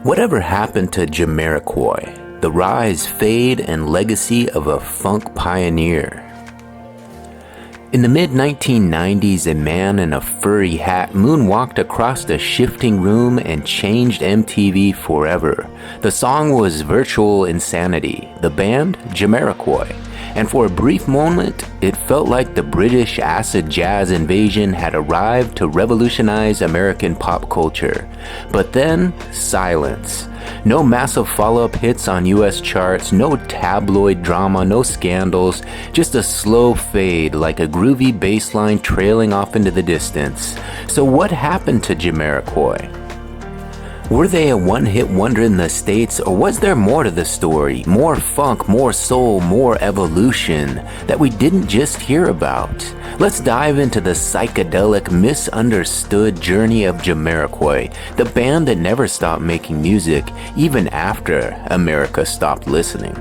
Whatever happened to Jamiroquai, the rise, fade, and legacy of a funk pioneer? In the mid-1990s, a man in a furry hat moonwalked across the shifting room and changed MTV forever. The song was Virtual Insanity, the band Jamiroquai, and for a brief moment, it felt like the British acid jazz invasion had arrived to revolutionize American pop culture. But then, silence. No massive follow-up hits on US charts, no tabloid drama, no scandals, just a slow fade like a groovy bass line trailing off into the distance. So what happened to Jamiroquai? Were they a one-hit wonder in the States, or was there more to the story? More funk, more soul, more evolution that we didn't just hear about? Let's dive into the psychedelic, misunderstood journey of Jamiroquai, the band that never stopped making music, even after America stopped listening.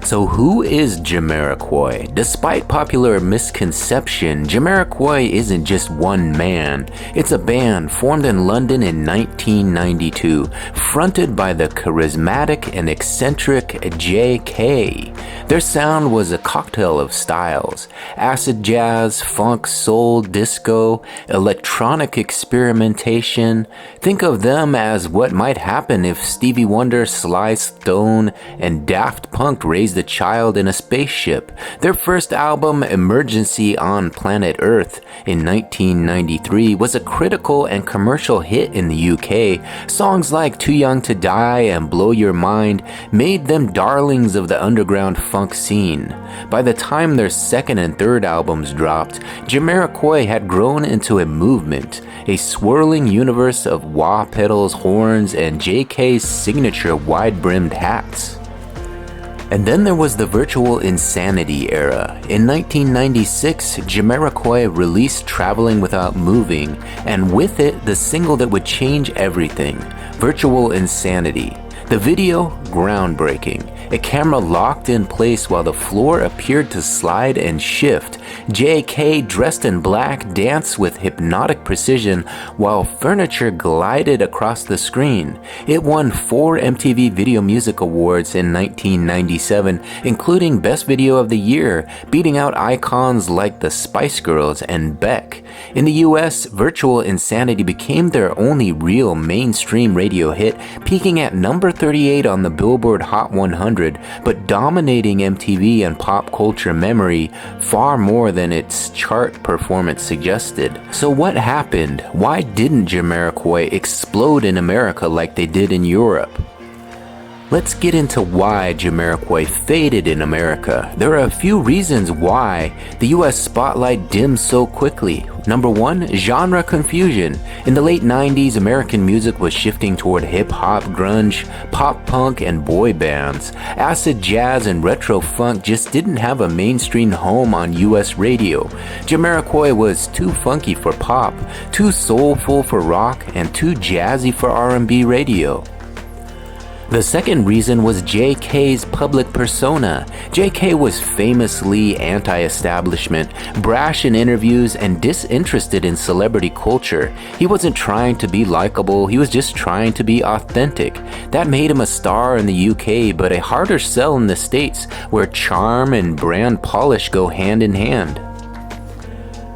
So who is Jamiroquai? Despite popular misconception, Jamiroquai isn't just one man. It's a band formed in London in 1992, fronted by the charismatic and eccentric J.K. Their sound was a cocktail of styles: acid jazz, funk, soul, disco, electronic experimentation. Think of them as what might happen if Stevie Wonder, Sly Stone, and Daft Punk raised a child in a spaceship. Their first album, Emergency on Planet Earth, in 1993, was a critical and commercial hit in the UK. Songs like Too Young to Die and Blow Your Mind made them darlings of the underground funk scene. By the time their second and third albums dropped, Jamiroquai had grown into a movement, a swirling universe of wah pedals, horns, and JK's signature wide-brimmed hats. And then there was the Virtual Insanity era. In 1996, Jamiroquai released Traveling Without Moving, and with it, the single that would change everything, Virtual Insanity. The video, groundbreaking. A camera locked in place while the floor appeared to slide and shift. J.K., dressed in black, danced with hypnotic precision while furniture glided across the screen. It won 4 MTV Video Music Awards in 1997, including Best Video of the Year, beating out icons like the Spice Girls and Beck. In the US, Virtual Insanity became their only real mainstream radio hit, peaking at number 38 on the Billboard Hot 100, but dominating MTV and pop culture memory far more than its chart performance suggested. So what happened? Why didn't Jamiroquai explode in America like they did in Europe? Let's get into why Jamiroquai faded in America. There are a few reasons why the US spotlight dimmed so quickly. Number 1, genre confusion. In the late 90s, American music was shifting toward hip-hop, grunge, pop-punk, and boy bands. Acid jazz and retro funk just didn't have a mainstream home on US radio. Jamiroquai was too funky for pop, too soulful for rock, and too jazzy for R&B radio. The second reason was J.K.'s public persona. J.K. was famously anti-establishment, brash in interviews, and disinterested in celebrity culture. He wasn't trying to be likable, he was just trying to be authentic. That made him a star in the UK, but a harder sell in the States, where charm and brand polish go hand in hand.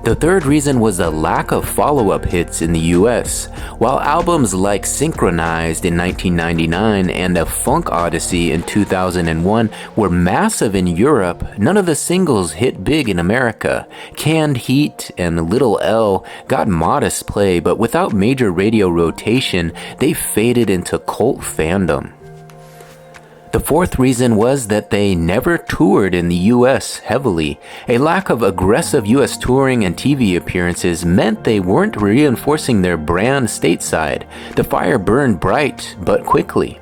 The third reason was the lack of follow-up hits in the US. While albums like Synchronized in 1999 and A Funk Odyssey in 2001 were massive in Europe, none of the singles hit big in America. Canned Heat and Little L got modest play, but without major radio rotation, they faded into cult fandom. The fourth reason was that they never toured in the US heavily. A lack of aggressive US touring and TV appearances meant they weren't reinforcing their brand stateside. The fire burned bright, but quickly.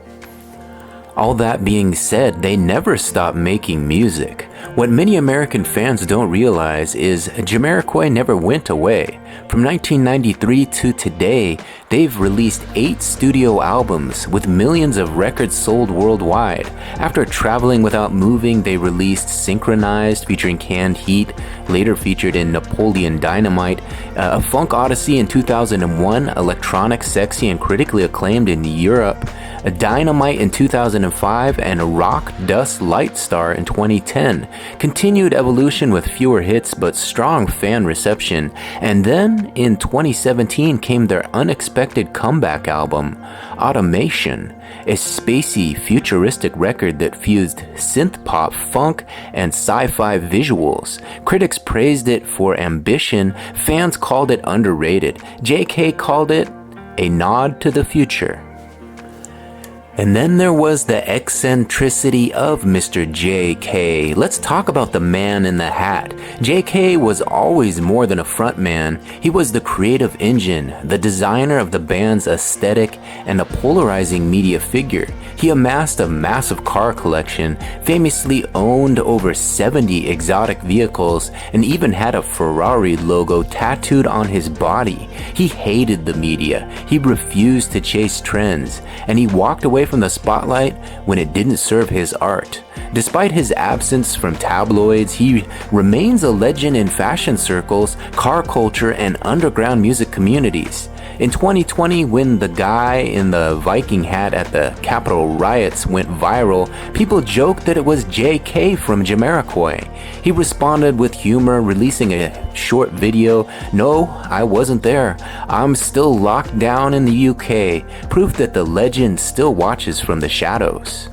All that being said, they never stopped making music. What many American fans don't realize is Jamiroquai never went away. From 1993 to today, they've released 8 studio albums with millions of records sold worldwide. After traveling without moving, they released Synchronized featuring Canned Heat, later featured in Napoleon Dynamite, a Funk Odyssey in 2001, electronic, sexy, and critically acclaimed in Europe, a Dynamite in 2005, and a Rock Dust Light Star in 2010. Continued evolution with fewer hits but strong fan reception. And then in 2017 came their unexpected comeback album, Automation, a spacey, futuristic record that fused synth-pop, funk, and sci-fi visuals. Critics praised it for ambition, fans called it underrated, JK called it a nod to the future. And then there was the eccentricity of Mr. JK. Let's talk about the man in the hat. JK was always more than a frontman. He was the creative engine, the designer of the band's aesthetic, and a polarizing media figure. He amassed a massive car collection, famously owned over 70 exotic vehicles, and even had a Ferrari logo tattooed on his body. He hated the media. He refused to chase trends, and he walked away from the spotlight when it didn't serve his art. Despite his absence from tabloids, he remains a legend in fashion circles, car culture, and underground music communities. In 2020, when the guy in the Viking hat at the Capitol riots went viral, people joked that it was JK from Jamiroquai. He responded with humor, releasing a short video, "No, I wasn't there. I'm still locked down in the UK," proof that the legend still watches from the shadows.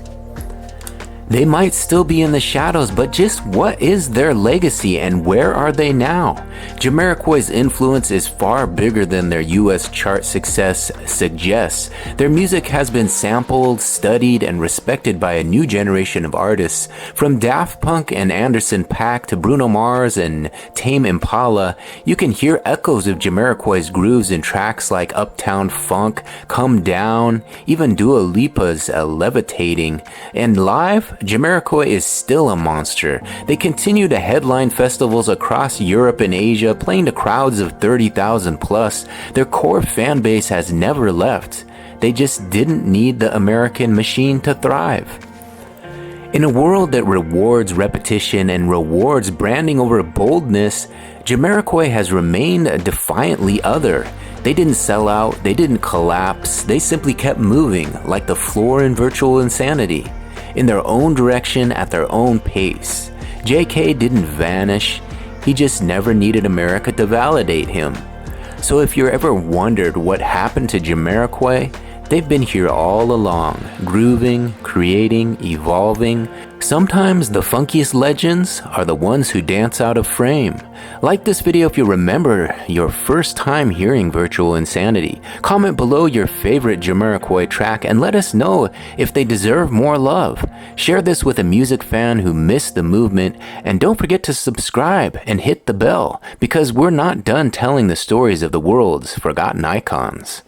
They might still be in the shadows, but just what is their legacy and where are they now? Jamiroquai's influence is far bigger than their US chart success suggests. Their music has been sampled, studied, and respected by a new generation of artists. From Daft Punk and Anderson .Paak to Bruno Mars and Tame Impala, you can hear echoes of Jamiroquai's grooves in tracks like Uptown Funk, Come Down, even Dua Lipa's Levitating. And live, Jamiroquai is still a monster. They continue to headline festivals across Europe and Asia, playing to crowds of 30,000 plus. Their core fan base has never left. They just didn't need the American machine to thrive. In a world that rewards repetition and rewards branding over boldness, Jamiroquai has remained defiantly other. They didn't sell out, they didn't collapse, they simply kept moving, like the floor in Virtual Insanity, in their own direction at their own pace. JK didn't vanish, he just never needed America to validate him. So if you're ever wondered what happened to Jamiroquai, they've been here all along, grooving, creating, evolving. Sometimes the funkiest legends are the ones who dance out of frame. Like this video if you remember your first time hearing Virtual Insanity. Comment below your favorite Jamiroquai track and let us know if they deserve more love. Share this with a music fan who missed the movement, and don't forget to subscribe and hit the bell, because we're not done telling the stories of the world's forgotten icons.